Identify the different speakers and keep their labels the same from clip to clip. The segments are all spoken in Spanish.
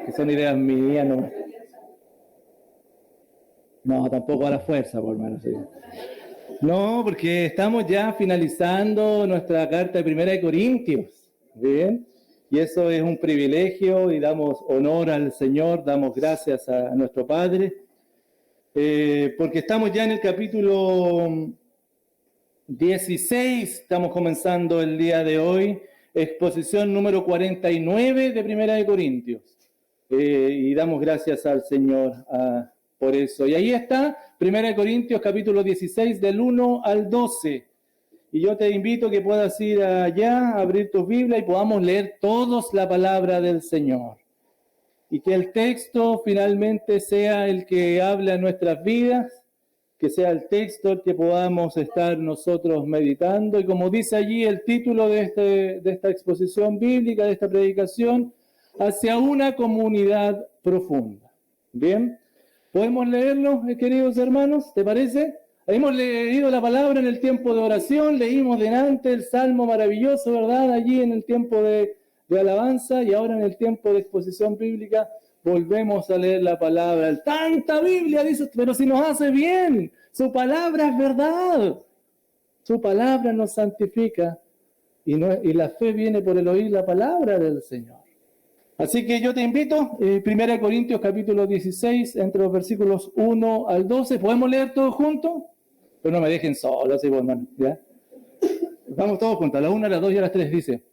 Speaker 1: que son ideas mías, no. No, tampoco a la fuerza, por hermano. Sí. No, porque estamos ya finalizando nuestra carta de Primera de Corintios, ¿bien? Y eso es un privilegio y damos honor al Señor, damos gracias a nuestro Padre, porque estamos ya en el capítulo 16, estamos comenzando el día de hoy, exposición número 49 de Primera de Corintios, y damos gracias al Señor por eso. Y ahí está, Primera de Corintios, capítulo 16, del 1 al 12. Y yo te invito a que puedas ir allá, abrir tu Biblia y podamos leer todos la palabra del Señor. Y que el texto finalmente sea el que habla en nuestras vidas, que sea el texto el que podamos estar nosotros meditando. Y como dice allí el título de esta exposición bíblica, de esta predicación, hacia una comunidad profunda. ¿Bien? ¿Podemos leerlo, queridos hermanos? ¿Te parece? Hemos leído la palabra en el tiempo de oración, leímos delante el salmo maravilloso, ¿verdad? Allí en el tiempo de alabanza, y ahora en el tiempo de exposición bíblica volvemos a leer la palabra. Tanta Biblia, dice, pero si nos hace bien, su palabra es verdad. Su palabra nos santifica y la fe viene por el oír la palabra del Señor. Así que yo te invito, 1 Corintios capítulo 16, entre los versículos 1 al 12. ¿Podemos leer todos juntos? Pero no me dejen solo, así, pues, hermano, ¿ya? Vamos todos juntos, a la 1, a las 2 y a las 3 dice: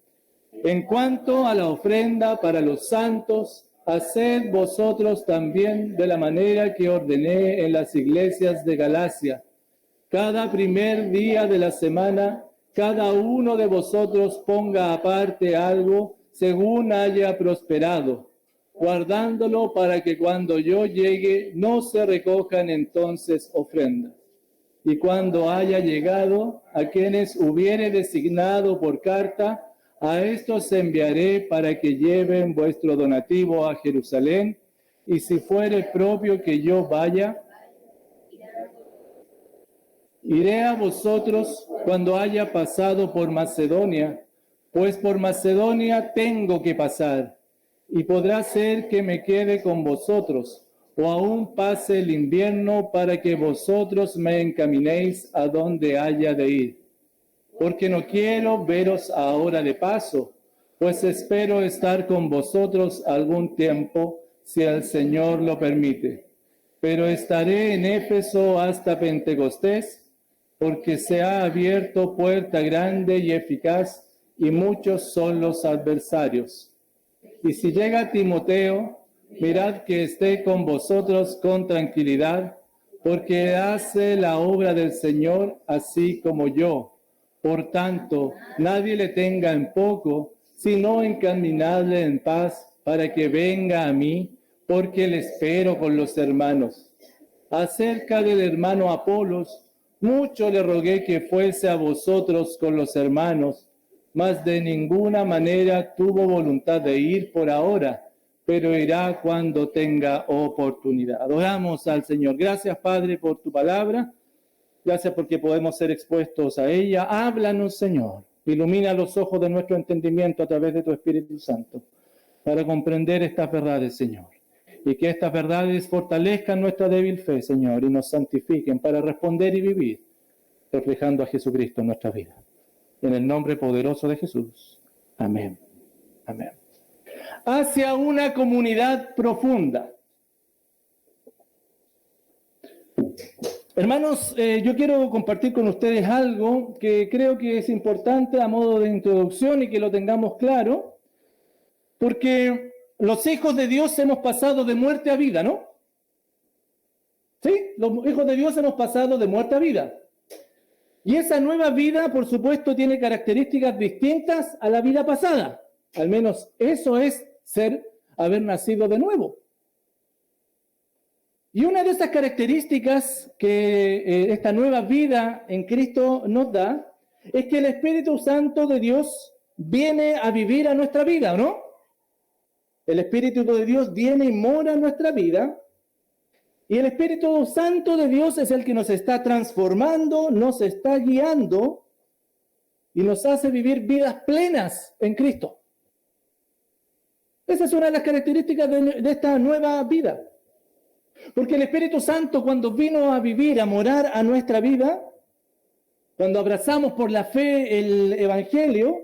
Speaker 1: en cuanto a la ofrenda para los santos, haced vosotros también de la manera que ordené en las iglesias de Galacia. Cada primer día de la semana, cada uno de vosotros ponga aparte algo según haya prosperado, guardándolo para que cuando yo llegue no se recojan entonces ofrendas. Y cuando haya llegado, a quienes hubiere designado por carta, a estos enviaré para que lleven vuestro donativo a Jerusalén, y si fuere propio que yo vaya, iré a vosotros cuando haya pasado por Macedonia, pues por Macedonia tengo que pasar, y podrá ser que me quede con vosotros, o aún pase el invierno para que vosotros me encaminéis a donde haya de ir. Porque no quiero veros ahora de paso, pues espero estar con vosotros algún tiempo, si el Señor lo permite. Pero estaré en Éfeso hasta Pentecostés, porque se ha abierto puerta grande y eficaz, y muchos son los adversarios. Y si llega Timoteo, mirad que esté con vosotros con tranquilidad, porque hace la obra del Señor así como yo. Por tanto, nadie le tenga en poco, sino encaminadle en paz, para que venga a mí, porque le espero con los hermanos. Acerca del hermano Apolos, mucho le rogué que fuese a vosotros con los hermanos, mas de ninguna manera tuvo voluntad de ir por ahora, pero irá cuando tenga oportunidad. Oramos al Señor. Gracias, Padre, por tu palabra. Gracias porque podemos ser expuestos a ella. Háblanos, Señor. Ilumina los ojos de nuestro entendimiento a través de tu Espíritu Santo para comprender estas verdades, Señor. Y que estas verdades fortalezcan nuestra débil fe, Señor, y nos santifiquen para responder y vivir, reflejando a Jesucristo en nuestra vida. En el nombre poderoso de Jesús. Amén. Amén. Hacia una comunidad profunda. Hermanos, yo quiero compartir con ustedes algo que creo que es importante a modo de introducción y que lo tengamos claro, porque los hijos de Dios hemos pasado de muerte a vida, ¿no? ¿Sí? Los hijos de Dios hemos pasado de muerte a vida. Y esa nueva vida, por supuesto, tiene características distintas a la vida pasada. Al menos eso es haber nacido de nuevo. Y una de esas características que esta nueva vida en Cristo nos da es que el Espíritu Santo de Dios viene a vivir a nuestra vida, ¿no? El Espíritu de Dios viene y mora en nuestra vida. Y el Espíritu Santo de Dios es el que nos está transformando, nos está guiando y nos hace vivir vidas plenas en Cristo. Esa es una de las características de esta nueva vida. Porque el Espíritu Santo, cuando vino a vivir, a morar a nuestra vida, cuando abrazamos por la fe el Evangelio,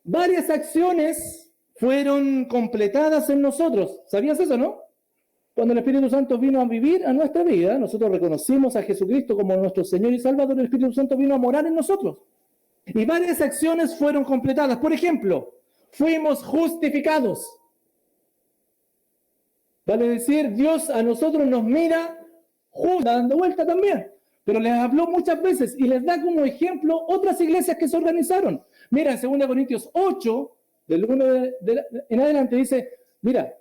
Speaker 1: varias acciones fueron completadas en nosotros. ¿Sabías eso, no? Cuando el Espíritu Santo vino a vivir a nuestra vida, nosotros reconocimos a Jesucristo como nuestro Señor y Salvador, el Espíritu Santo vino a morar en nosotros. Y varias acciones fueron completadas. Por ejemplo, fuimos justificados. Vale decir, Dios a nosotros nos mira dando vuelta también. Pero les habló muchas veces y les da como ejemplo otras iglesias que se organizaron. Mira, en 2 Corintios 8, del 1 en adelante dice, mira,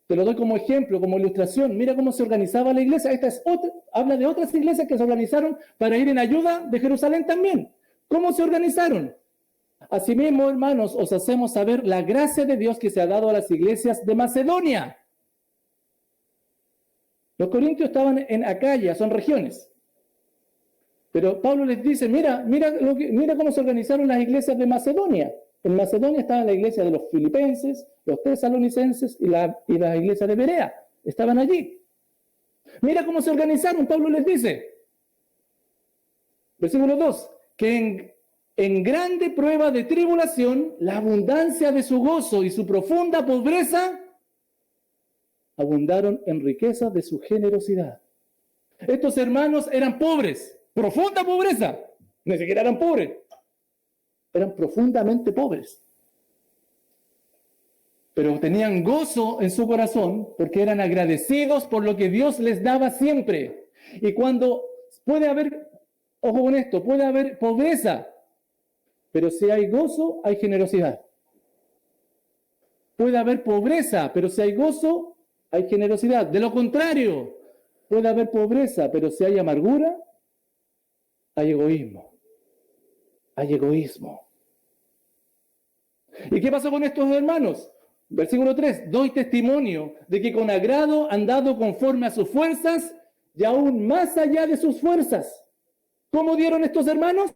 Speaker 1: te lo doy como ejemplo, como ilustración, mira cómo se organizaba la iglesia. Esta es otra, habla de otras iglesias que se organizaron para ir en ayuda de Jerusalén también. ¿Cómo se organizaron? Asimismo, hermanos, os hacemos saber la gracia de Dios que se ha dado a las iglesias de Macedonia. Los corintios estaban en Acaya, son regiones. Pero Pablo les dice, mira cómo se organizaron las iglesias de Macedonia. En Macedonia estaba la iglesia de los filipenses, los tesalonicenses y la iglesia de Berea. Estaban allí. Mira cómo se organizaron, Pablo les dice. Versículo 2, que en grande prueba de tribulación, la abundancia de su gozo y su profunda pobreza abundaron en riqueza de su generosidad. Estos hermanos eran pobres, profunda pobreza. Ni siquiera eran pobres. Eran profundamente pobres. Pero tenían gozo en su corazón porque eran agradecidos por lo que Dios les daba siempre. Y cuando puede haber, ojo con esto, puede haber pobreza, pero si hay gozo, hay generosidad. Puede haber pobreza, pero si hay gozo, hay generosidad. De lo contrario, puede haber pobreza, pero si hay amargura, hay egoísmo. Hay egoísmo. ¿Y qué pasó con estos hermanos? Versículo 3. Doy testimonio de que con agrado han dado conforme a sus fuerzas y aún más allá de sus fuerzas. ¿Cómo dieron estos hermanos?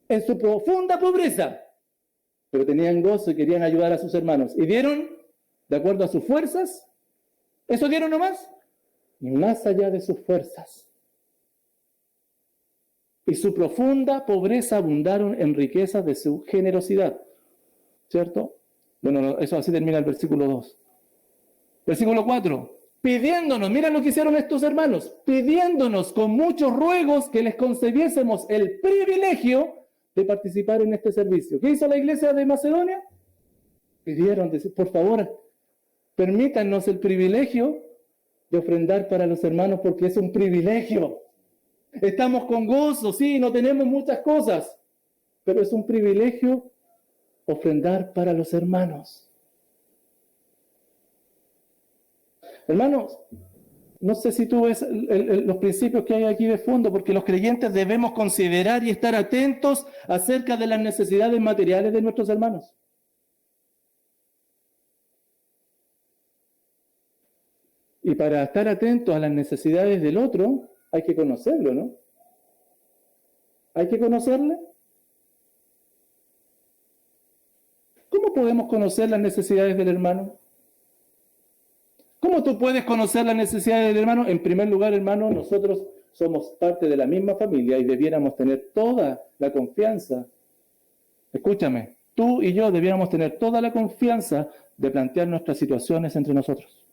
Speaker 1: En su profunda pobreza. Pero tenían gozo y querían ayudar a sus hermanos. ¿Y dieron de acuerdo a sus fuerzas? ¿Eso dieron nomás? Y más allá de sus fuerzas. Y su profunda pobreza abundaron en riquezas de su generosidad. ¿Cierto? Bueno, eso así termina el versículo 2. Versículo 4. Pidiéndonos, mira lo que hicieron estos hermanos, pidiéndonos con muchos ruegos que les concediésemos el privilegio de participar en este servicio. ¿Qué hizo la iglesia de Macedonia? Pidieron, por favor, permítanos el privilegio de ofrendar para los hermanos porque es un privilegio. Estamos con gozo, sí, no tenemos muchas cosas, pero es un privilegio ofrendar para los hermanos. Hermanos, no sé si tú ves los principios que hay aquí de fondo, porque los creyentes debemos considerar y estar atentos acerca de las necesidades materiales de nuestros hermanos. Y para estar atentos a las necesidades del otro, hay que conocerlo, ¿no? ¿Hay que conocerle? ¿Cómo podemos conocer las necesidades del hermano? ¿Cómo tú puedes conocer las necesidades del hermano? En primer lugar, hermano, nosotros somos parte de la misma familia y debiéramos tener toda la confianza. Escúchame, tú y yo debiéramos tener toda la confianza de plantear nuestras situaciones entre nosotros.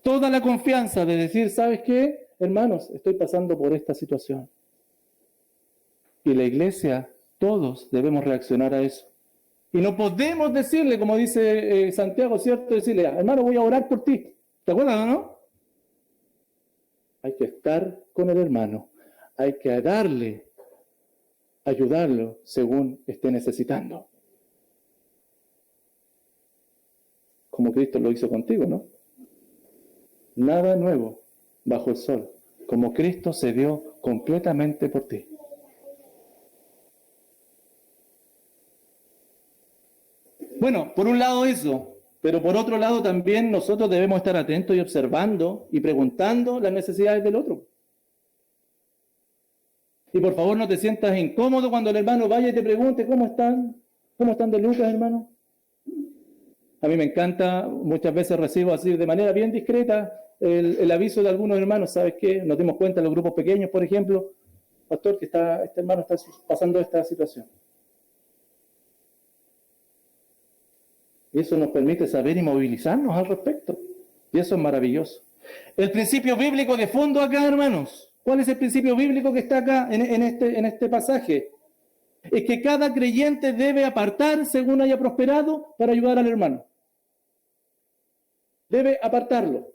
Speaker 1: Toda la confianza de decir, ¿sabes qué? Hermanos, estoy pasando por esta situación. Y la iglesia, todos debemos reaccionar a eso. Y no podemos decirle, como dice Santiago, ¿cierto? Decirle, hermano, voy a orar por ti. ¿Te acuerdas o no? Hay que estar con el hermano. Hay que darle, ayudarlo según esté necesitando. Como Cristo lo hizo contigo, ¿no? Nada nuevo bajo el sol. Como Cristo se dio completamente por ti. Bueno, por un lado eso, pero por otro lado también nosotros debemos estar atentos y observando y preguntando las necesidades del otro. Y por favor no te sientas incómodo cuando el hermano vaya y te pregunte, ¿cómo están? ¿Cómo están de Lucas, hermano? A mí me encanta, muchas veces recibo así de manera bien discreta el aviso de algunos hermanos, ¿sabes qué? Nos dimos cuenta en los grupos pequeños, por ejemplo, pastor, que este hermano está pasando esta situación. Y eso nos permite saber y movilizarnos al respecto. Y eso es maravilloso. El principio bíblico de fondo acá, hermanos. ¿Cuál es el principio bíblico que está acá en este pasaje? Es que cada creyente debe apartar según haya prosperado para ayudar al hermano. Debe apartarlo.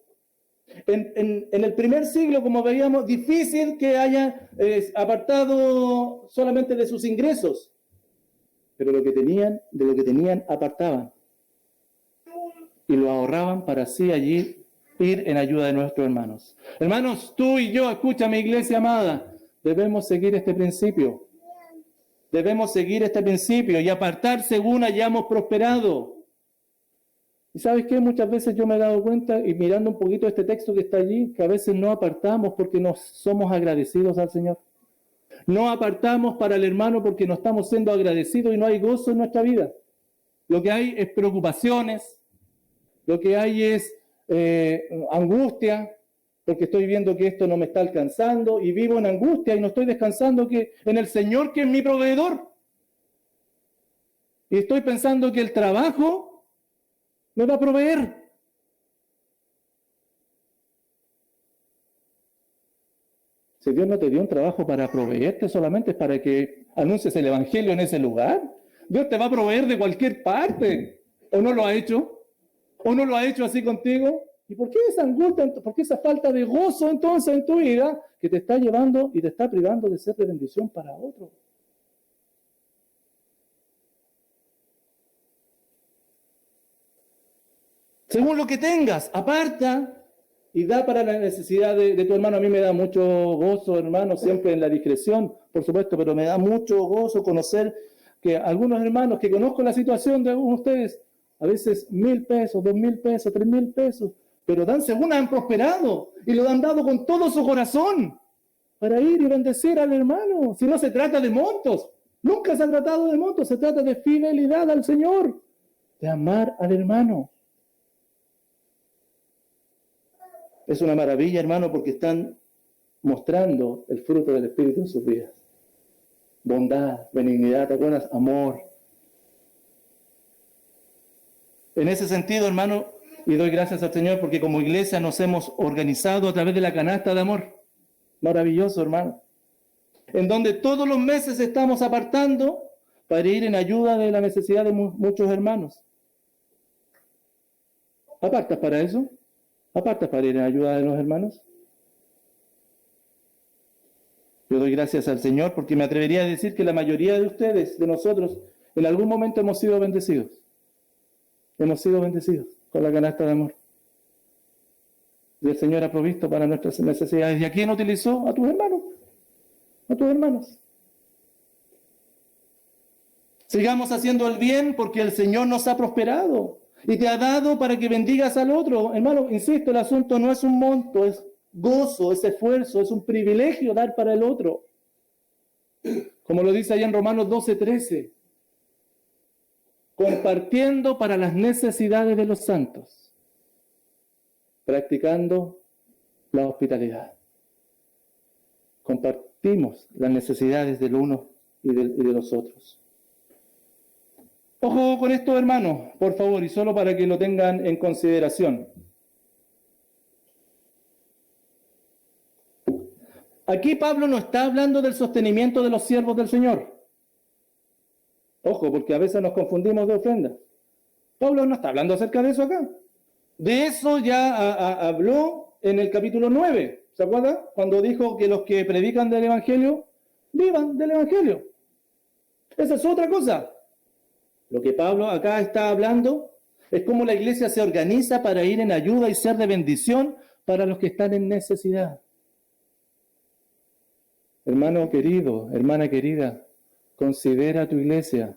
Speaker 1: En el primer siglo, como veíamos, difícil que haya apartado solamente de sus ingresos. Pero de lo que tenían, apartaban. Y lo ahorraban para así allí ir en ayuda de nuestros hermanos. Hermanos, tú y yo, escúchame, iglesia amada, debemos seguir este principio. Debemos seguir este principio y apartar según hayamos prosperado. ¿Y sabes qué? Muchas veces yo me he dado cuenta, y mirando un poquito este texto que está allí, que a veces no apartamos porque no somos agradecidos al Señor. No apartamos para el hermano porque no estamos siendo agradecidos y no hay gozo en nuestra vida. Lo que hay es preocupaciones, lo que hay es angustia, porque estoy viendo que esto no me está alcanzando y vivo en angustia y no estoy descansando en el Señor, que es mi proveedor. Y estoy pensando que el trabajo me va a proveer. Si Dios no te dio un trabajo para proveerte, solamente es para que anuncies el Evangelio en ese lugar. Dios te va a proveer de cualquier parte. ¿O no lo ha hecho? ¿O no lo ha hecho así contigo? ¿Y por qué esa angustia, por qué esa falta de gozo entonces en tu vida que te está llevando y te está privando de ser de bendición para otros? Según lo que tengas, aparta y da para la necesidad de tu hermano. A mí me da mucho gozo, hermano, siempre en la discreción, por supuesto, pero me da mucho gozo conocer que algunos hermanos que conozco la situación de algunos de ustedes, a veces 1,000 pesos, 2,000 pesos, 3,000 pesos, pero dan según han prosperado y lo han dado con todo su corazón para ir y bendecir al hermano. Si no se trata de montos, nunca se ha tratado de montos, se trata de fidelidad al Señor, de amar al hermano. Es una maravilla, hermano, porque están mostrando el fruto del Espíritu en sus vidas. Bondad, benignidad, ¿te acuerdas? Amor. En ese sentido, hermano, y doy gracias al Señor porque como iglesia nos hemos organizado a través de la canasta de amor. Maravilloso, hermano. En donde todos los meses estamos apartando para ir en ayuda de la necesidad de muchos hermanos. ¿Apartas para eso? ¿Apartas para ir en ayuda de los hermanos? Yo doy gracias al Señor porque me atrevería a decir que la mayoría de ustedes, de nosotros, en algún momento hemos sido bendecidos. Hemos sido bendecidos con la canasta de amor. Y el Señor ha provisto para nuestras necesidades. ¿Y a quién utilizó? A tus hermanos. A tus hermanos. Sigamos haciendo el bien porque el Señor nos ha prosperado y te ha dado para que bendigas al otro. Hermano, insisto, el asunto no es un monto, es gozo, es esfuerzo, es un privilegio dar para el otro. Como lo dice allá en Romanos 12:13. Compartiendo para las necesidades de los santos, practicando la hospitalidad. Compartimos las necesidades del uno y de los otros. Ojo con esto, hermanos, por favor, y solo para que lo tengan en consideración. Aquí Pablo no está hablando del sostenimiento de los siervos del Señor. Ojo, porque a veces nos confundimos de ofrenda. Pablo no está hablando acerca de eso acá. De eso ya habló en el capítulo 9. ¿Se acuerda? Cuando dijo que los que predican del Evangelio, vivan del Evangelio. Esa es otra cosa. Lo que Pablo acá está hablando es cómo la iglesia se organiza para ir en ayuda y ser de bendición para los que están en necesidad. Hermano querido, hermana querida, considera tu iglesia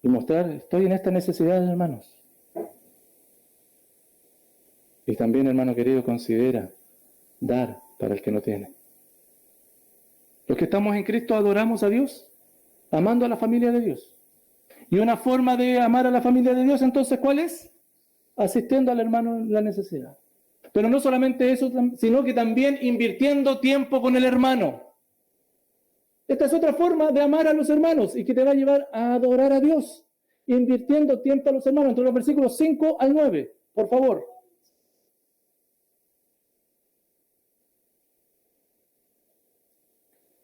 Speaker 1: y mostrar, estoy en esta necesidad, hermanos. Y también, hermano querido, considera dar para el que no tiene. Los que estamos en Cristo adoramos a Dios, amando a la familia de Dios. Y una forma de amar a la familia de Dios, entonces, ¿cuál es? Asistiendo al hermano en la necesidad. Pero no solamente eso, sino que también invirtiendo tiempo con el hermano. Esta es otra forma de amar a los hermanos y que te va a llevar a adorar a Dios, invirtiendo tiempo a los hermanos. Entre los versículos 5 al 9, por favor.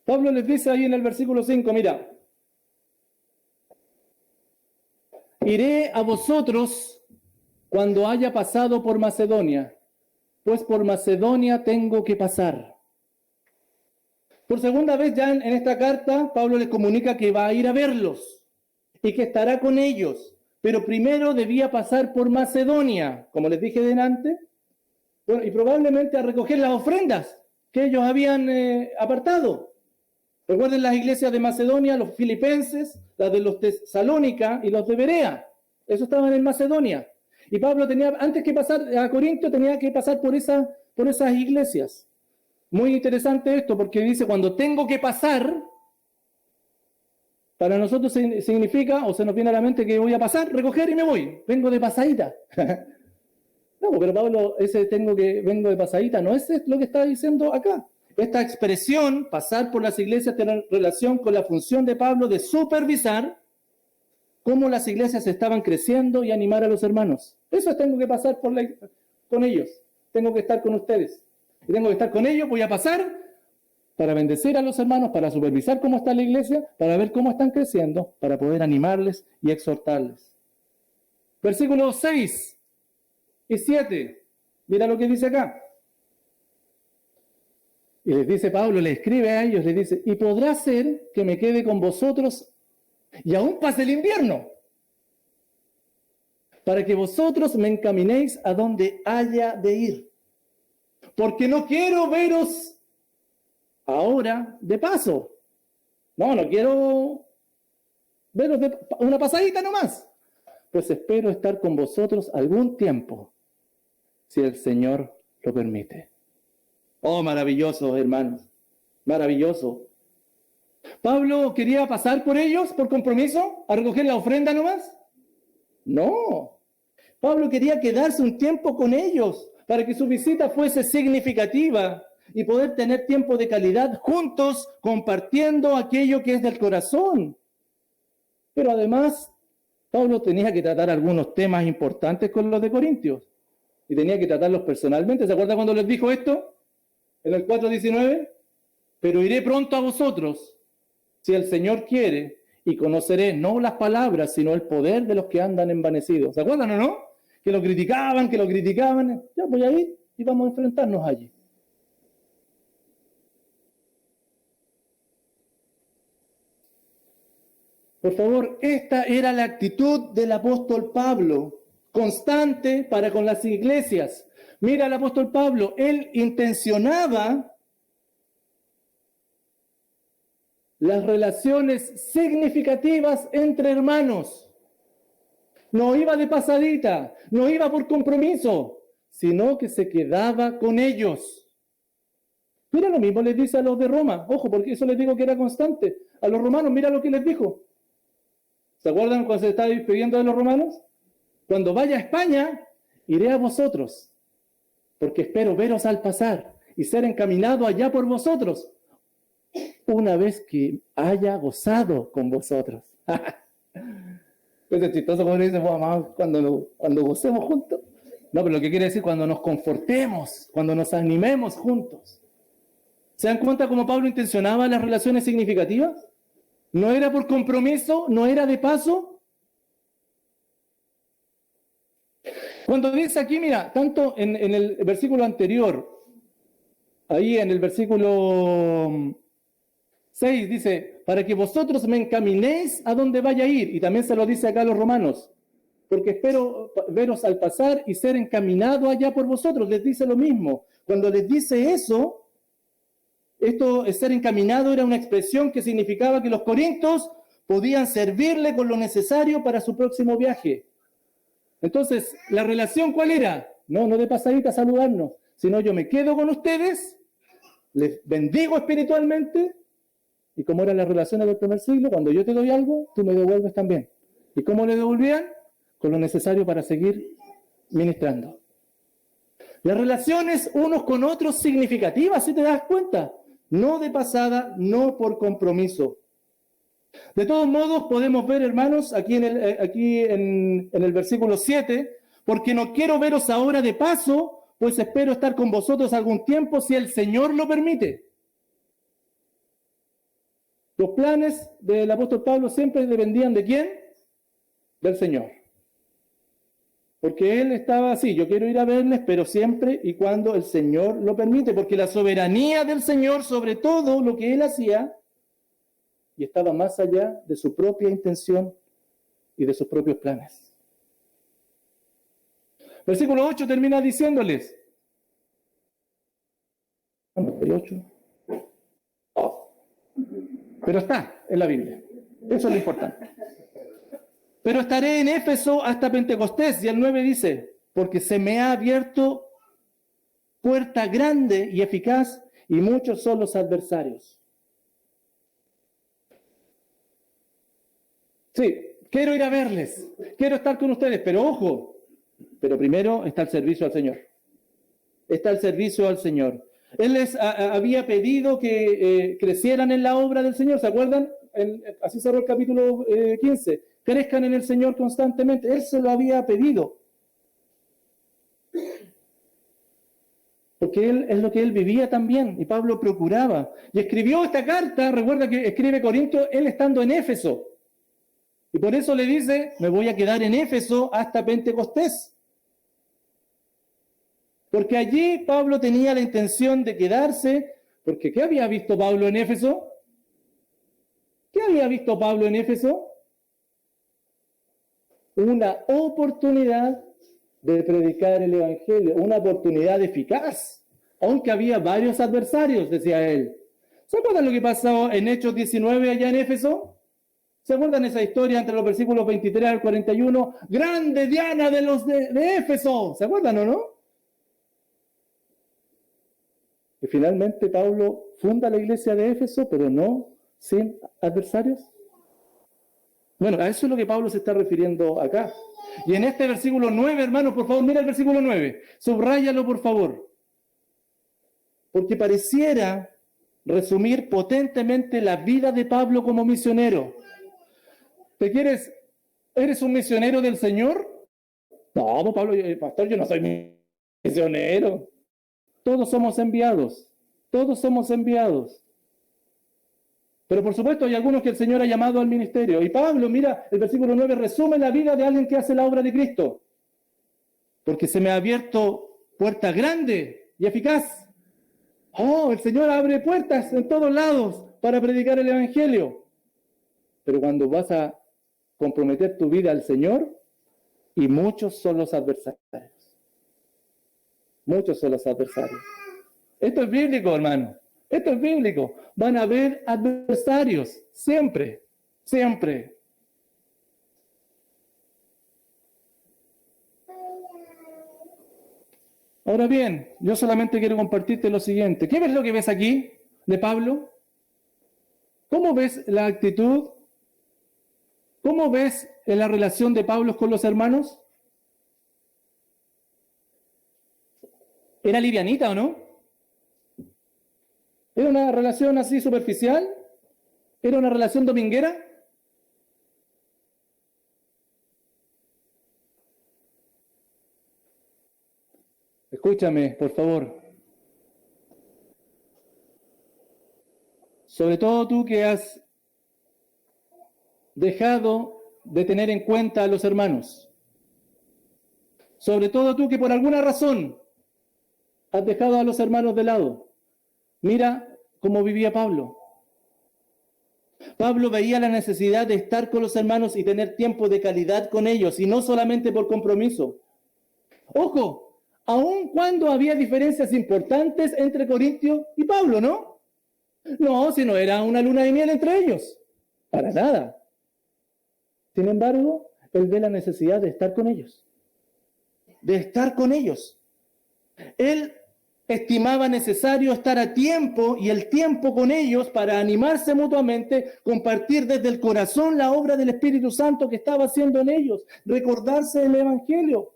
Speaker 1: Pablo les dice ahí en el versículo 5, mira, iré a vosotros cuando haya pasado por Macedonia, pues por Macedonia tengo que pasar. Por segunda vez ya en esta carta, Pablo les comunica que va a ir a verlos y que estará con ellos, pero primero debía pasar por Macedonia, como les dije delante, bueno, y probablemente a recoger las ofrendas que ellos habían apartado. Recuerden las iglesias de Macedonia, los filipenses, las de los Tesalónica y los de Berea. Esos estaban en Macedonia. Y Pablo tenía, antes que pasar a Corinto, tenía que pasar por esas iglesias. Muy interesante esto, porque dice, cuando tengo que pasar, para nosotros significa, o se nos viene a la mente que voy a pasar, recoger y me voy. Vengo de pasadita. No, pero Pablo, vengo de pasadita, no es lo que está diciendo acá. Esta expresión, pasar por las iglesias, tiene relación con la función de Pablo de supervisar cómo las iglesias estaban creciendo y animar a los hermanos. Eso es, tengo que pasar con ellos. Tengo que estar con ustedes. Y tengo que estar con ellos, voy a pasar para bendecir a los hermanos, para supervisar cómo está la iglesia, para ver cómo están creciendo, para poder animarles y exhortarles. Versículos 6 y 7. Mira lo que dice acá. Y les dice Pablo, le escribe a ellos, les dice, y podrá ser que me quede con vosotros y aún pase el invierno, para que vosotros me encaminéis a donde haya de ir. Porque no quiero veros ahora de paso. No quiero veros de una pasadita nomás. Pues espero estar con vosotros algún tiempo, si el Señor lo permite. Oh, maravilloso, hermanos. Maravilloso. ¿Pablo quería pasar por ellos por compromiso? ¿A recoger la ofrenda nomás? No. Pablo quería quedarse un tiempo con ellos para que su visita fuese significativa y poder tener tiempo de calidad juntos compartiendo aquello que es del corazón. Pero además, Pablo tenía que tratar algunos temas importantes con los de Corintios y tenía que tratarlos personalmente. ¿Se acuerdan cuando les dijo esto? En el 4:19, pero iré pronto a vosotros, si el Señor quiere, y conoceré no las palabras, sino el poder de los que andan envanecidos. ¿Se acuerdan o no? Que lo criticaban. Ya voy a ir y vamos a enfrentarnos allí. Por favor, esta era la actitud del apóstol Pablo, constante para con las iglesias. Mira al apóstol Pablo, él intencionaba las relaciones significativas entre hermanos. No iba de pasadita, no iba por compromiso, sino que se quedaba con ellos. Mira, lo mismo les dice a los de Roma. Ojo, porque eso les digo que era constante. A los romanos, mira lo que les dijo. ¿Se acuerdan cuando se estaba despidiendo de los romanos? Cuando vaya a España, iré a vosotros, porque espero veros al pasar y ser encaminado allá por vosotros, una vez que haya gozado con vosotros. Es chistoso como dice, cuando gocemos juntos. No, pero lo que quiere decir cuando nos confortemos, cuando nos animemos juntos. ¿Se dan cuenta cómo Pablo intencionaba las relaciones significativas? No era por compromiso, no era de paso. Cuando dice aquí, mira, tanto en el versículo anterior, ahí en el versículo 6 dice, para que vosotros me encaminéis a donde vaya a ir. Y también se lo dice acá a los romanos, porque espero veros al pasar y ser encaminado allá por vosotros. Les dice lo mismo. Cuando les dice eso, esto, ser encaminado, era una expresión que significaba que los corintios podían servirle con lo necesario para su próximo viaje. Entonces, ¿la relación cuál era? No de pasadita a saludarnos, sino yo me quedo con ustedes, les bendigo espiritualmente, y como eran las relaciones del primer siglo, cuando yo te doy algo, tú me devuelves también. ¿Y cómo le devolvían? Con lo necesario para seguir ministrando. Las relaciones unos con otros significativas, si te das cuenta, no de pasada, no por compromiso. De todos modos, podemos ver, hermanos, aquí en el versículo 7, porque no quiero veros ahora de paso, pues espero estar con vosotros algún tiempo, si el Señor lo permite. Los planes del apóstol Pablo siempre dependían ¿de quién? Del Señor. Porque él estaba así, yo quiero ir a verles, pero siempre y cuando el Señor lo permite, porque la soberanía del Señor sobre todo lo que él hacía, y estaba más allá de su propia intención y de sus propios planes. Versículo 8 termina diciéndoles, pero está en la Biblia, eso es lo importante. Pero estaré en Éfeso hasta Pentecostés, y el 9 dice, porque se me ha abierto puerta grande y eficaz, y muchos son los adversarios. Sí, quiero ir a verles, quiero estar con ustedes, pero ojo, pero primero está el servicio al Señor. Está el servicio al Señor. Él les había pedido que crecieran en la obra del Señor, ¿se acuerdan? Así cerró el capítulo 15. Crezcan en el Señor constantemente. Él se lo había pedido. Porque él es lo que él vivía también, y Pablo procuraba. Y escribió esta carta, recuerda que escribe Corinto, él estando en Éfeso. Y por eso le dice, me voy a quedar en Éfeso hasta Pentecostés. Porque allí Pablo tenía la intención de quedarse, porque ¿qué había visto Pablo en Éfeso? ¿Qué había visto Pablo en Éfeso? Una oportunidad de predicar el Evangelio, una oportunidad eficaz, aunque había varios adversarios, decía él. ¿Se acuerdan lo que pasó en Hechos 19 allá en Éfeso? ¿Se acuerdan esa historia entre los versículos 23 al 41? ¡Grande Diana de los de Éfeso! ¿Se acuerdan o no? Y finalmente Pablo funda la iglesia de Éfeso, pero no sin adversarios. Bueno, a eso es lo que Pablo se está refiriendo acá. Y en este versículo 9, hermanos, por favor, mira el versículo 9. Subráyalo, por favor. Porque pareciera resumir potentemente la vida de Pablo como misionero. ¿Eres un misionero del Señor? No, Pablo, pastor, yo no soy misionero. Todos somos enviados. Todos somos enviados. Pero por supuesto hay algunos que el Señor ha llamado al ministerio. Y Pablo, mira, el versículo 9 resume la vida de alguien que hace la obra de Cristo. Porque se me ha abierto puerta grande y eficaz. Oh, el Señor abre puertas en todos lados para predicar el Evangelio. Pero cuando vas a comprometer tu vida al Señor, y muchos son los adversarios. Muchos son los adversarios. Esto es bíblico, hermano. Esto es bíblico. Van a haber adversarios. Siempre. Siempre. Ahora bien, yo solamente quiero compartirte lo siguiente. ¿Qué ves lo que ves aquí de Pablo? ¿Cómo ves la actitud? ¿Cómo ves la relación de Pablo con los hermanos? ¿Era livianita o no? ¿Era una relación así superficial? ¿Era una relación dominguera? Escúchame, por favor. Sobre todo tú que has dejado de tener en cuenta a los hermanos. Sobre todo tú que por alguna razón has dejado a los hermanos de lado. Mira cómo vivía Pablo. Pablo veía la necesidad de estar con los hermanos y tener tiempo de calidad con ellos, y no solamente por compromiso. Ojo, aun cuando había diferencias importantes entre Corintio y Pablo, ¿no? No, si no era una luna de miel entre ellos. Para nada. Sin embargo, él ve la necesidad de estar con ellos. De estar con ellos. Él estimaba necesario estar a tiempo y el tiempo con ellos para animarse mutuamente, compartir desde el corazón la obra del Espíritu Santo que estaba haciendo en ellos, recordarse del Evangelio.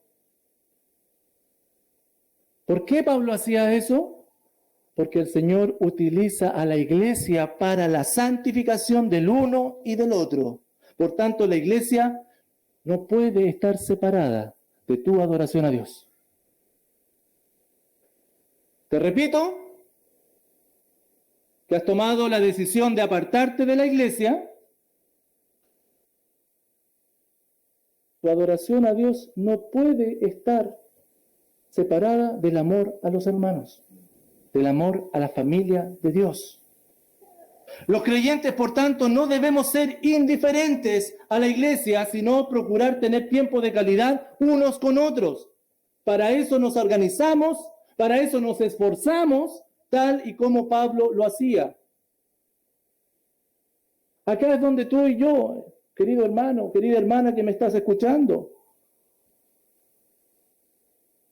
Speaker 1: ¿Por qué Pablo hacía eso? Porque el Señor utiliza a la iglesia para la santificación del uno y del otro. Por tanto, la iglesia no puede estar separada de tu adoración a Dios. Te repito, que has tomado la decisión de apartarte de la iglesia, tu adoración a Dios no puede estar separada del amor a los hermanos, del amor a la familia de Dios. Los creyentes, por tanto, no debemos ser indiferentes a la iglesia, sino procurar tener tiempo de calidad unos con otros. Para eso nos organizamos, para eso nos esforzamos, tal y como Pablo lo hacía. Acá es donde tú y yo, querido hermano, querida hermana que me estás escuchando,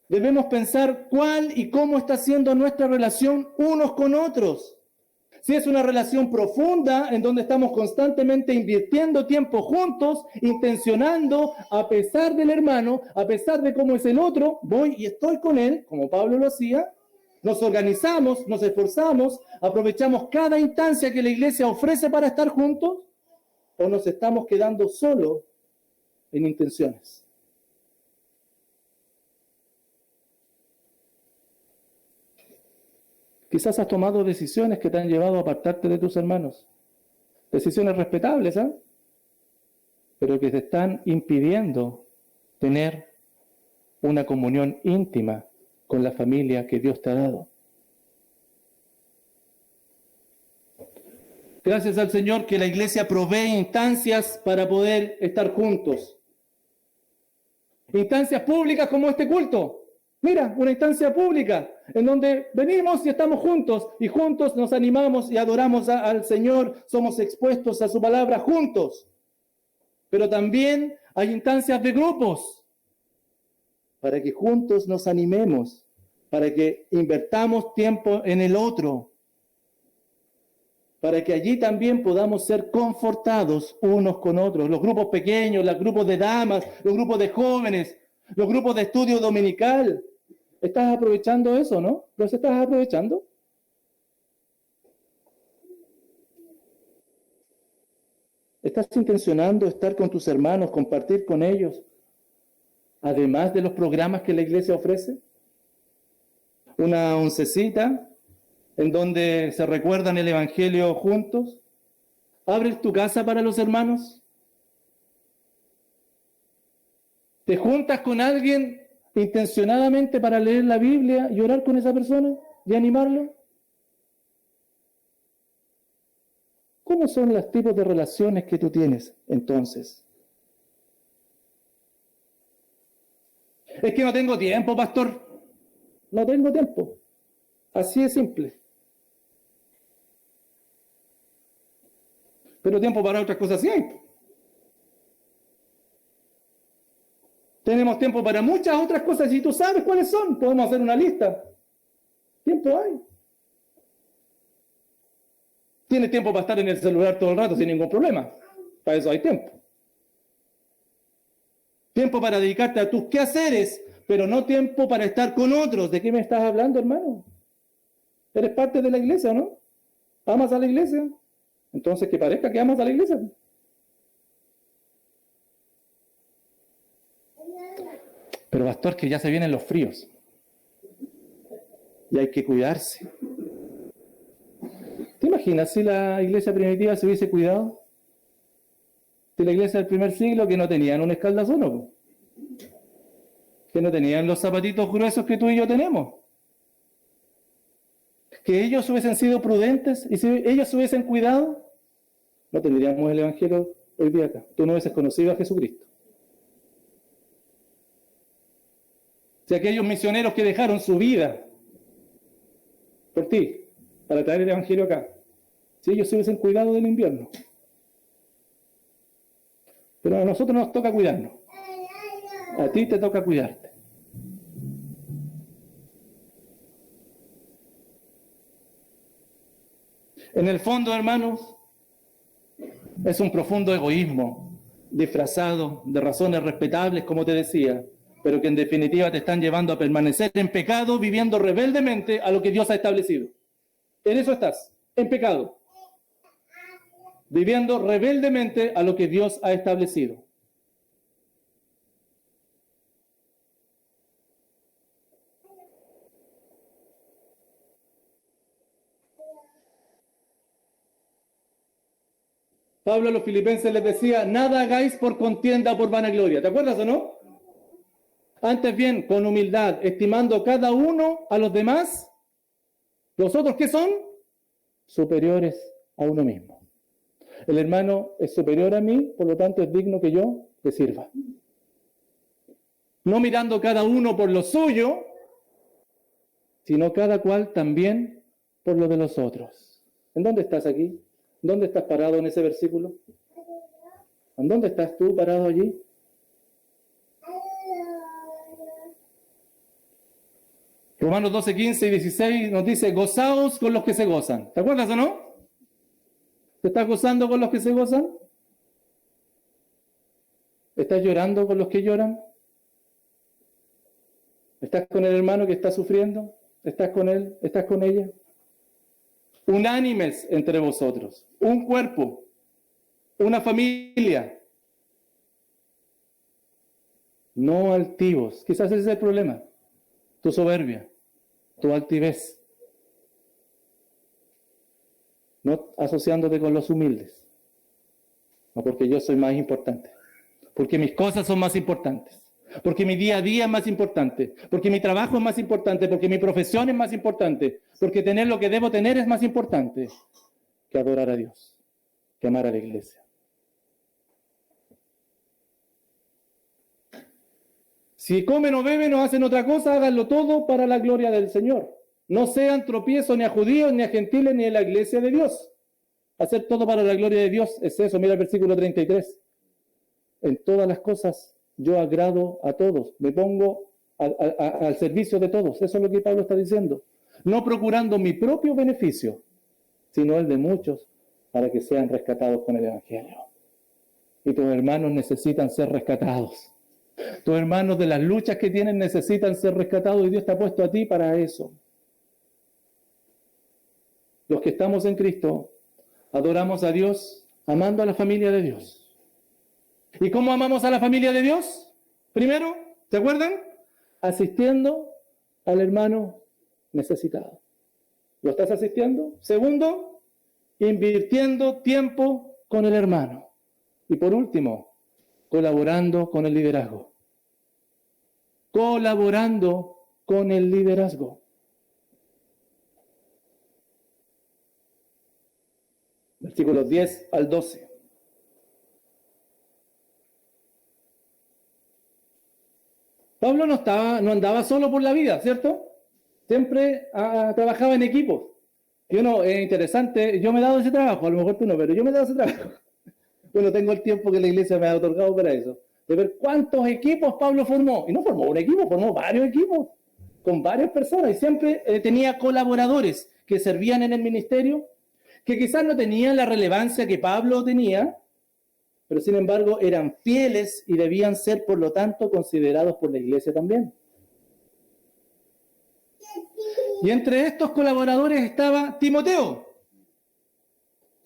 Speaker 1: debemos pensar cuál y cómo está siendo nuestra relación unos con otros. Si es una relación profunda en donde estamos constantemente invirtiendo tiempo juntos, intencionando, a pesar del hermano, a pesar de cómo es el otro, voy y estoy con él, como Pablo lo hacía, nos organizamos, nos esforzamos, aprovechamos cada instancia que la iglesia ofrece para estar juntos, o nos estamos quedando solo en intenciones. Quizás has tomado decisiones que te han llevado a apartarte de tus hermanos. Decisiones respetables, ¿eh? Pero que te están impidiendo tener una comunión íntima con la familia que Dios te ha dado. Gracias al Señor que la iglesia provee instancias para poder estar juntos. Instancias públicas como este culto. Mira, una instancia pública en donde venimos y estamos juntos y juntos nos animamos y adoramos al Señor, somos expuestos a su palabra juntos. Pero también hay instancias de grupos para que juntos nos animemos, para que invertamos tiempo en el otro, para que allí también podamos ser confortados unos con otros. Los grupos pequeños, los grupos de damas, los grupos de jóvenes, los grupos de estudio dominical. ¿Estás aprovechando eso, no? ¿Los estás aprovechando? ¿Estás intencionando estar con tus hermanos, compartir con ellos, además de los programas que la iglesia ofrece? Una oncecita en donde se recuerdan el Evangelio juntos. ¿Abres tu casa para los hermanos? ¿Te juntas con alguien intencionadamente para leer la Biblia y orar con esa persona y animarlo? ¿Cómo son los tipos de relaciones que tú tienes entonces? Es que no tengo tiempo, pastor. No tengo tiempo. Así de simple. Pero tiempo para otras cosas sí hay. Tenemos tiempo para muchas otras cosas y tú sabes cuáles son. Podemos hacer una lista. Tiempo hay. Tienes tiempo para estar en el celular todo el rato sin ningún problema. Para eso hay tiempo. Tiempo para dedicarte a tus quehaceres, pero no tiempo para estar con otros. ¿De qué me estás hablando, hermano? Eres parte de la iglesia, ¿no? ¿Amas a la iglesia? Entonces que parezca que amas a la iglesia. Pero pastor, que ya se vienen los fríos. Y hay que cuidarse. ¿Te imaginas si la iglesia primitiva se hubiese cuidado? Si la iglesia del primer siglo que no tenían un escaldazón, ¿no? Que no tenían los zapatitos gruesos que tú y yo tenemos. Que ellos hubiesen sido prudentes y si ellos se hubiesen cuidado, no tendríamos el Evangelio hoy día acá. Tú no hubieses conocido a Jesucristo. Si aquellos misioneros que dejaron su vida por ti, para traer el Evangelio acá, si ellos se hubiesen cuidado del invierno. Pero a nosotros nos toca cuidarnos. A ti te toca cuidarte. En el fondo, hermanos, es un profundo egoísmo, disfrazado de razones respetables, como te decía, pero que en definitiva te están llevando a permanecer en pecado, viviendo rebeldemente a lo que Dios ha establecido. En eso estás, en pecado, viviendo rebeldemente a lo que Dios ha establecido. Pablo a los filipenses les decía, nada hagáis por contienda o por vanagloria. ¿Te acuerdas o no? Antes bien, con humildad, estimando cada uno a los demás, ¿los otros qué son? Superiores a uno mismo. El hermano es superior a mí, por lo tanto es digno que yo le sirva. No mirando cada uno por lo suyo, sino cada cual también por lo de los otros. ¿En dónde estás aquí? ¿Dónde estás parado en ese versículo? ¿En dónde estás tú parado allí? Romanos 12, 15 y 16 nos dice, gozaos con los que se gozan. ¿Te acuerdas o no? ¿Te estás gozando con los que se gozan? ¿Estás llorando con los que lloran? ¿Estás con el hermano que está sufriendo? ¿Estás con él? ¿Estás con ella? Unánimes entre vosotros, un cuerpo, una familia, no altivos. Quizás ese es el problema, tu soberbia, tu altivez, no asociándote con los humildes, no porque yo soy más importante, porque mis cosas son más importantes, porque mi día a día es más importante, porque mi trabajo es más importante, porque mi profesión es más importante, porque tener lo que debo tener es más importante que adorar a Dios, que amar a la iglesia. Si comen o beben o hacen otra cosa, háganlo todo para la gloria del Señor. No sean tropiezo ni a judíos, ni a gentiles, ni a la iglesia de Dios. Hacer todo para la gloria de Dios es eso. Mira el versículo 33. En todas las cosas yo agrado a todos. Me pongo al servicio de todos. Eso es lo que Pablo está diciendo. No procurando mi propio beneficio, sino el de muchos, para que sean rescatados con el Evangelio. Y tus hermanos necesitan ser rescatados. Tus hermanos de las luchas que tienen necesitan ser rescatados y Dios te ha puesto a ti para eso. Los que estamos en Cristo adoramos a Dios amando a la familia de Dios. ¿Y cómo amamos a la familia de Dios? Primero, ¿se acuerdan? Asistiendo al hermano necesitado. ¿Lo estás asistiendo? Segundo, invirtiendo tiempo con el hermano. Y por último, colaborando con el liderazgo. Colaborando con el liderazgo. Versículos 10 al 12. Pablo no andaba solo por la vida, ¿cierto? Siempre trabajaba en equipos. Y uno, es interesante, yo me he dado ese trabajo, a lo mejor tú no, pero yo me he dado ese trabajo. Bueno, tengo el tiempo que la iglesia me ha otorgado para eso, de ver cuántos equipos Pablo formó. Y no formó un equipo, formó varios equipos, con varias personas. Y siempre tenía colaboradores que servían en el ministerio, que quizás no tenían la relevancia que Pablo tenía, pero sin embargo eran fieles y debían ser, por lo tanto, considerados por la iglesia también. Y entre estos colaboradores estaba Timoteo.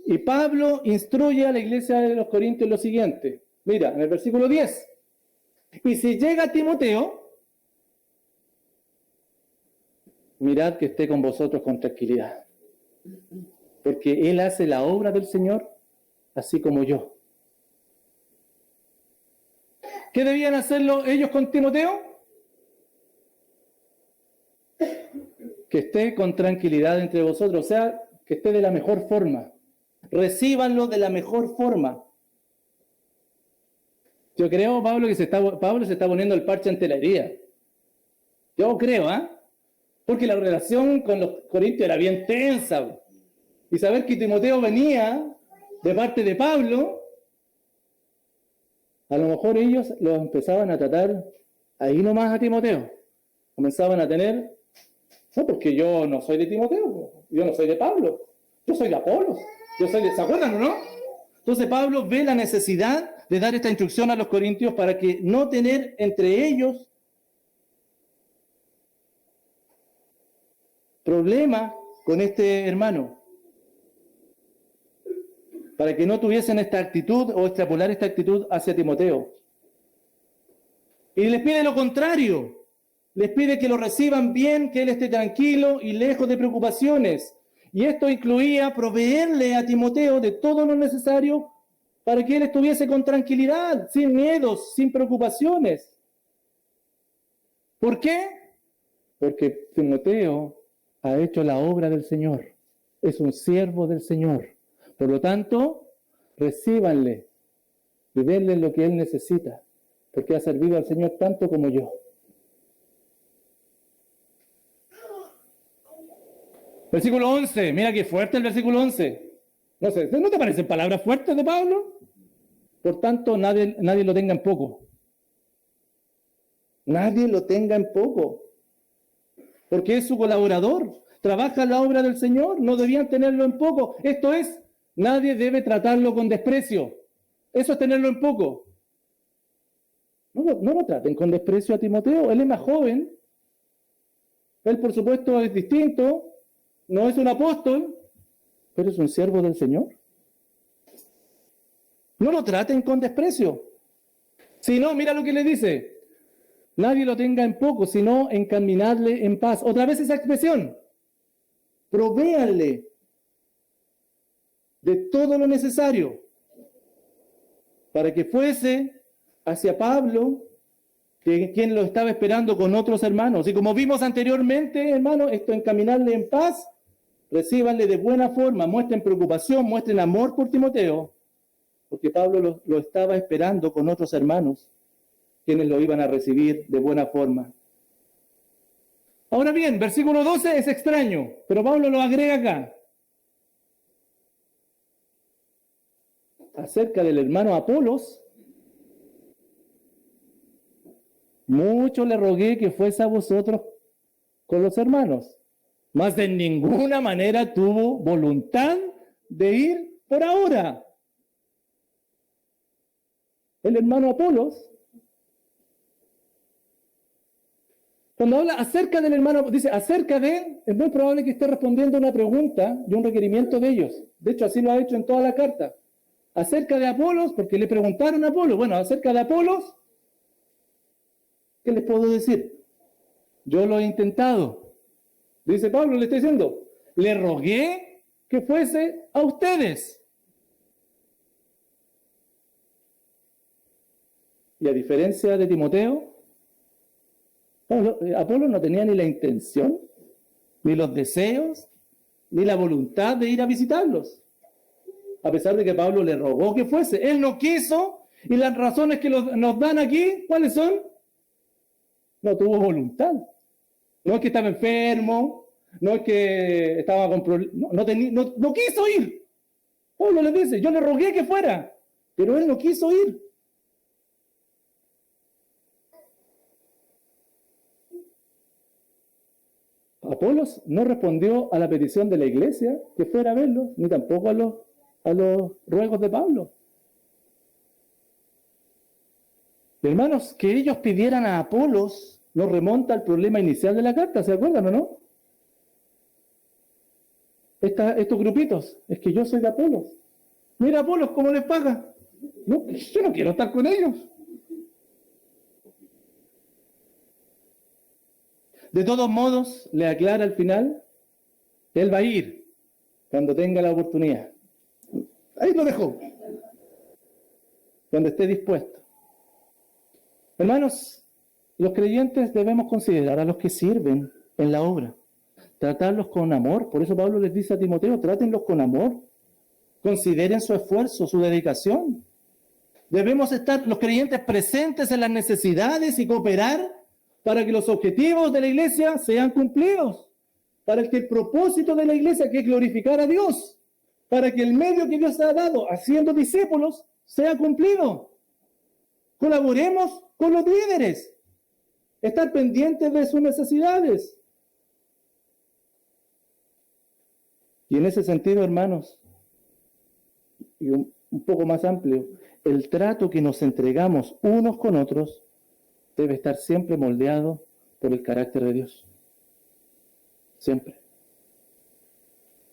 Speaker 1: Y Pablo instruye a la iglesia de los Corintios lo siguiente. Mira, en el versículo 10. Y si llega Timoteo, mirad que esté con vosotros con tranquilidad. Porque él hace la obra del Señor, así como yo. ¿Qué debían hacerlo ellos con Timoteo? Que esté con tranquilidad entre vosotros, o sea, que esté de la mejor forma. Recíbanlo de la mejor forma. Yo creo, Pablo, que Pablo se está poniendo el parche ante la herida. Yo creo, porque la relación con los corintios era bien tensa. Y saber que Timoteo venía de parte de Pablo, a lo mejor ellos lo empezaban a tratar ahí nomás a Timoteo. Comenzaban a tener, no, porque yo no soy de Timoteo, yo no soy de Pablo. Yo soy de Apolos, ¿se acuerdan o no? Entonces Pablo ve la necesidad de dar esta instrucción a los corintios para que no tener entre ellos problema con este hermano, para que no tuviesen esta actitud o extrapolar esta actitud hacia Timoteo. Y les pide lo contrario, les pide que lo reciban bien, que él esté tranquilo y lejos de preocupaciones. Y esto incluía proveerle a Timoteo de todo lo necesario para que él estuviese con tranquilidad, sin miedos, sin preocupaciones. ¿Por qué? Porque Timoteo ha hecho la obra del Señor, es un siervo del Señor. Por lo tanto, recíbanle y denle lo que él necesita, porque ha servido al Señor tanto como yo. Versículo 11, mira qué fuerte el versículo 11. No sé, ¿no te parecen palabras fuertes de Pablo? Por tanto, nadie lo tenga en poco. Nadie lo tenga en poco. Porque es su colaborador. Trabaja la obra del Señor. No debían tenerlo en poco. Esto es, nadie debe tratarlo con desprecio. Eso es tenerlo en poco. No lo traten con desprecio a Timoteo. Él es más joven. Él, por supuesto, es distinto. No es un apóstol, pero es un siervo del Señor. No lo traten con desprecio. Si no, mira lo que le dice. Nadie lo tenga en poco, sino encaminadle en paz. Otra vez esa expresión. Provéanle de todo lo necesario para que fuese hacia Pablo, quien lo estaba esperando con otros hermanos. Y como vimos anteriormente, hermanos, esto encaminarle en paz, recíbanle de buena forma, muestren preocupación, muestren amor por Timoteo, porque Pablo lo estaba esperando con otros hermanos, quienes lo iban a recibir de buena forma. Ahora bien, versículo 12 es extraño, pero Pablo lo agrega acá. Acerca del hermano Apolos, mucho le rogué que fuese a vosotros con los hermanos, mas de ninguna manera tuvo voluntad de ir por ahora. El hermano Apolos, cuando habla acerca del hermano, dice acerca de, es muy probable que esté respondiendo a una pregunta y un requerimiento de ellos. De hecho, así lo ha hecho en toda la carta. Acerca de Apolos, porque le preguntaron a Apolos, bueno, acerca de Apolos, ¿qué les puedo decir? Yo lo he intentado. Dice Pablo, le está diciendo, le rogué que fuese a ustedes. Y a diferencia de Timoteo, Apolo no tenía ni la intención, ni los deseos, ni la voluntad de ir a visitarlos. A pesar de que Pablo le rogó que fuese. Él no quiso, y las razones que nos dan aquí, ¿cuáles son? No tuvo voluntad. No es que estaba enfermo, no es que estaba con problemas, no quiso ir. Pablo le dice, yo le rogué que fuera, pero él no quiso ir. Apolos no respondió a la petición de la iglesia que fuera a verlo, ni tampoco a los ruegos de Pablo. Hermanos, que ellos pidieran a Apolos nos remonta al problema inicial de la carta, ¿se acuerdan o no? Estos grupitos, es que yo soy de Apolos. Mira Apolos, ¿cómo les paga? No, yo no quiero estar con ellos. De todos modos, le aclara al final, él va a ir cuando tenga la oportunidad. Ahí lo dejó. Cuando esté dispuesto. Hermanos, los creyentes debemos considerar a los que sirven en la obra. Tratarlos con amor. Por eso Pablo les dice a Timoteo, trátenlos con amor. Consideren su esfuerzo, su dedicación. Debemos estar los creyentes presentes en las necesidades y cooperar para que los objetivos de la iglesia sean cumplidos, para que el propósito de la iglesia, que es glorificar a Dios, para que el medio que Dios ha dado haciendo discípulos sea cumplido. Colaboremos con los líderes, estar pendientes de sus necesidades. Y en ese sentido, hermanos, y un poco más amplio, el trato que nos entregamos unos con otros debe estar siempre moldeado por el carácter de Dios. Siempre.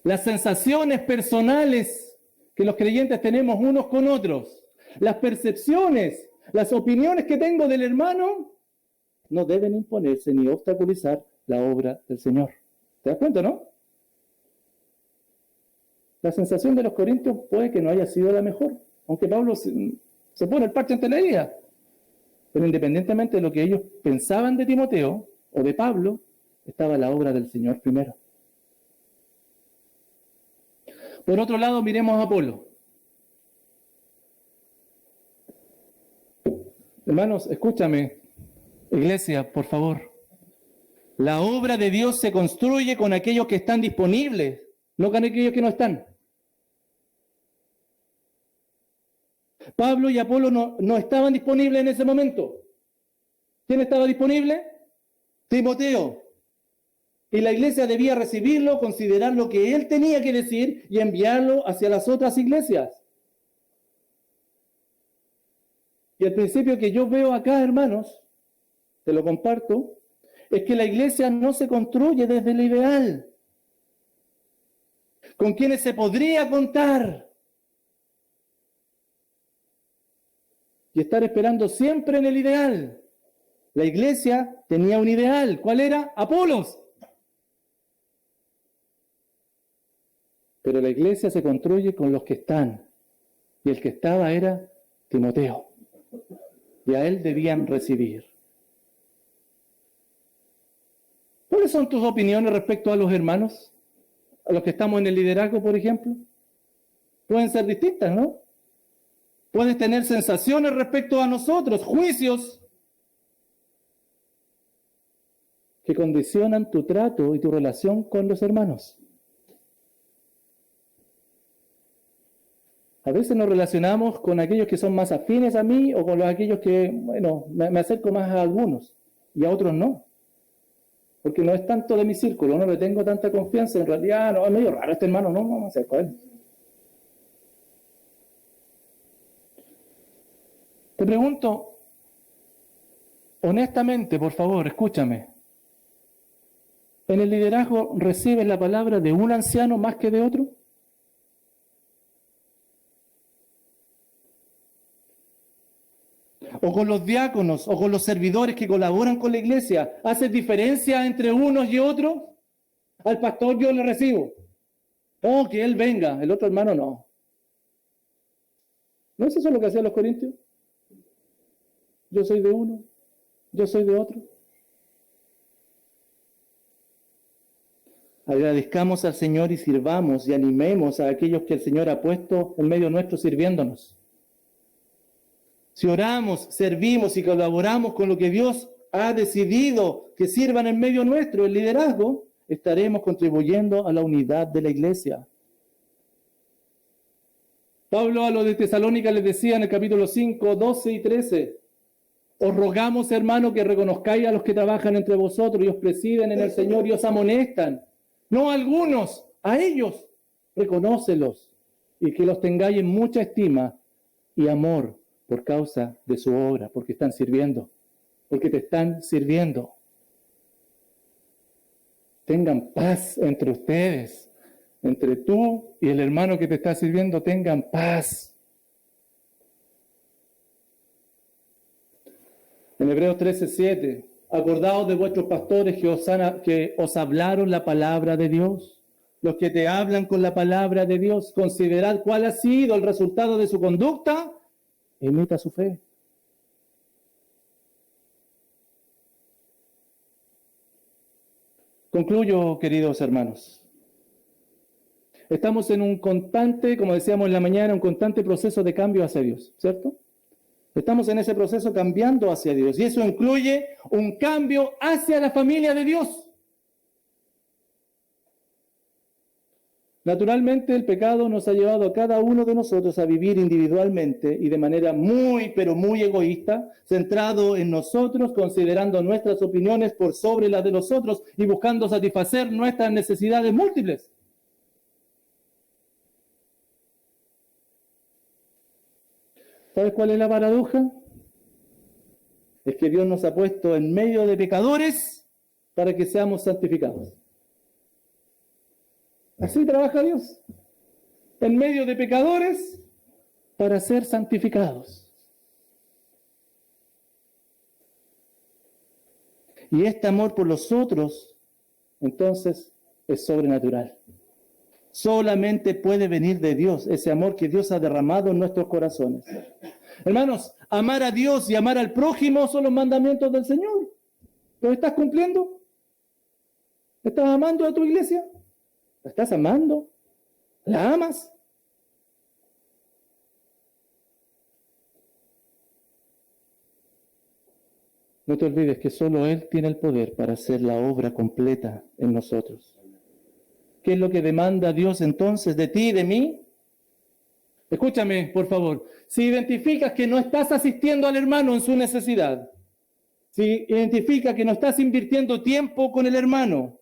Speaker 1: Las sensaciones personales que los creyentes tenemos unos con otros, las percepciones, las opiniones que tengo del hermano, no deben imponerse ni obstaculizar la obra del Señor. ¿Te das cuenta, no? La sensación de los corintios puede que no haya sido la mejor, aunque Pablo se pone el parche ante la herida. Pero independientemente de lo que ellos pensaban de Timoteo o de Pablo, estaba la obra del Señor primero. Por otro lado, miremos a Apolo. Hermanos, escúchame, iglesia, por favor. La obra de Dios se construye con aquellos que están disponibles, no con aquellos que no están. Pablo y Apolo no estaban disponibles en ese momento. ¿Quién estaba disponible? Timoteo. Y la iglesia debía recibirlo, considerar lo que él tenía que decir y enviarlo hacia las otras iglesias. Y el principio que yo veo acá, hermanos, te lo comparto, es que la iglesia no se construye desde el ideal, con quienes se podría contar, y estar esperando siempre en el ideal. La iglesia tenía un ideal. ¿Cuál era? Apolos. Pero la iglesia se construye con los que están. Y el que estaba era Timoteo. Y a él debían recibir. ¿Cuáles son tus opiniones respecto a los hermanos? A los que estamos en el liderazgo, por ejemplo. Pueden ser distintas, ¿no? Puedes tener sensaciones respecto a nosotros, juicios que condicionan tu trato y tu relación con los hermanos. A veces nos relacionamos con aquellos que son más afines a mí o con aquellos que, bueno, me acerco más a algunos y a otros no. Porque no es tanto de mi círculo, no le tengo tanta confianza, en realidad no, es medio raro este hermano, no me acerco a él. Te pregunto, honestamente, por favor, escúchame. ¿En el liderazgo recibes la palabra de un anciano más que de otro? ¿O con los diáconos, o con los servidores que colaboran con la iglesia? ¿Haces diferencia entre unos y otros? Al pastor yo le recibo. Oh, que él venga, el otro hermano no. ¿No es eso lo que hacían los corintios? Yo soy de uno, yo soy de otro. Agradezcamos al Señor y sirvamos y animemos a aquellos que el Señor ha puesto en medio nuestro sirviéndonos. Si oramos, servimos y colaboramos con lo que Dios ha decidido que sirvan en medio nuestro, el liderazgo, estaremos contribuyendo a la unidad de la iglesia. Pablo a los de Tesalónica les decía en el capítulo 5, 12 y 13, os rogamos, hermano, que reconozcáis a los que trabajan entre vosotros y os presiden en el Señor y os amonestan. No a algunos, a ellos, reconócelos y que los tengáis en mucha estima y amor por causa de su obra, porque están sirviendo, porque te están sirviendo. Tengan paz entre ustedes, entre tú y el hermano que te está sirviendo, tengan paz. En Hebreos 13:7, acordaos de vuestros pastores que os hablaron la palabra de Dios, los que te hablan con la palabra de Dios. Considerad cuál ha sido el resultado de su conducta, e imita su fe. Concluyo, queridos hermanos. Estamos en un constante, como decíamos en la mañana, un constante proceso de cambio hacia Dios, ¿cierto? Estamos en ese proceso cambiando hacia Dios y eso incluye un cambio hacia la familia de Dios. Naturalmente el pecado nos ha llevado a cada uno de nosotros a vivir individualmente y de manera muy, pero muy egoísta, centrado en nosotros, considerando nuestras opiniones por sobre las de los otros y buscando satisfacer nuestras necesidades múltiples. ¿Sabes cuál es la paradoja? Es que Dios nos ha puesto en medio de pecadores para que seamos santificados. Así trabaja Dios. En medio de pecadores para ser santificados. Y este amor por los otros, entonces, es sobrenatural. Solamente puede venir de Dios, ese amor que Dios ha derramado en nuestros corazones. Hermanos, amar a Dios y amar al prójimo son los mandamientos del Señor. ¿Los estás cumpliendo? ¿Estás amando a tu iglesia? ¿La estás amando? ¿La amas? No te olvides que solo Él tiene el poder para hacer la obra completa en nosotros. ¿Qué es lo que demanda Dios entonces de ti y de mí? Escúchame, por favor. Si identificas que no estás asistiendo al hermano en su necesidad, si identificas que no estás invirtiendo tiempo con el hermano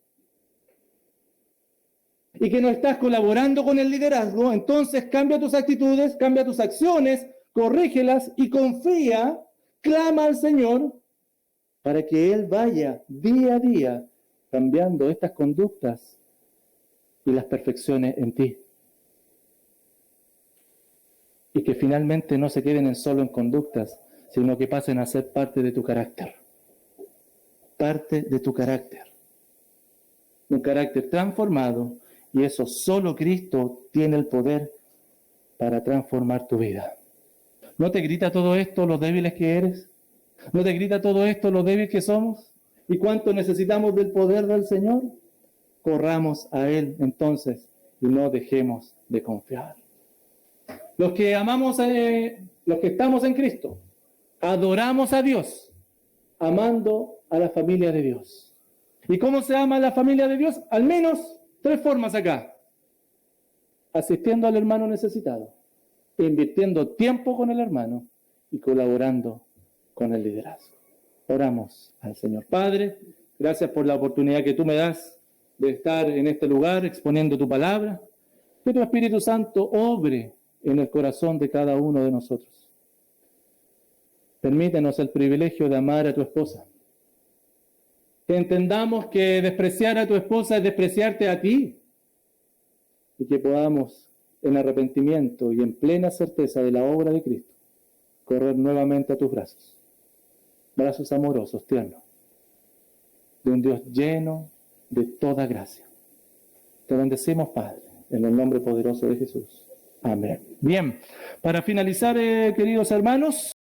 Speaker 1: y que no estás colaborando con el liderazgo, entonces cambia tus actitudes, cambia tus acciones, corrígelas y confía, clama al Señor para que Él vaya día a día cambiando estas conductas y las perfecciones en ti. Y que finalmente no se queden solo en conductas, sino que pasen a ser parte de tu carácter. Parte de tu carácter. Un carácter transformado, y eso solo Cristo tiene el poder para transformar tu vida. ¿No te grita todo esto lo débiles que eres? ¿No te grita todo esto lo débiles que somos? ¿Y cuánto necesitamos del poder del Señor? Corramos a Él entonces y no dejemos de confiar. Los que amamos, los que estamos en Cristo, adoramos a Dios, amando a la familia de Dios. ¿Y cómo se ama a la familia de Dios? Al menos 3 formas acá. Asistiendo al hermano necesitado, invirtiendo tiempo con el hermano y colaborando con el liderazgo. Oramos al Señor. Padre, gracias por la oportunidad que tú me das de estar en este lugar exponiendo tu palabra. Que tu Espíritu Santo obre en el corazón de cada uno de nosotros. Permítenos el privilegio de amar a tu esposa. Que entendamos que despreciar a tu esposa es despreciarte a ti. Y que podamos, en arrepentimiento y en plena certeza de la obra de Cristo, correr nuevamente a tus brazos. Brazos amorosos, tiernos, de un Dios lleno de toda gracia. Te bendecimos, Padre, en el nombre poderoso de Jesús. Amén. Bien, para finalizar, queridos hermanos,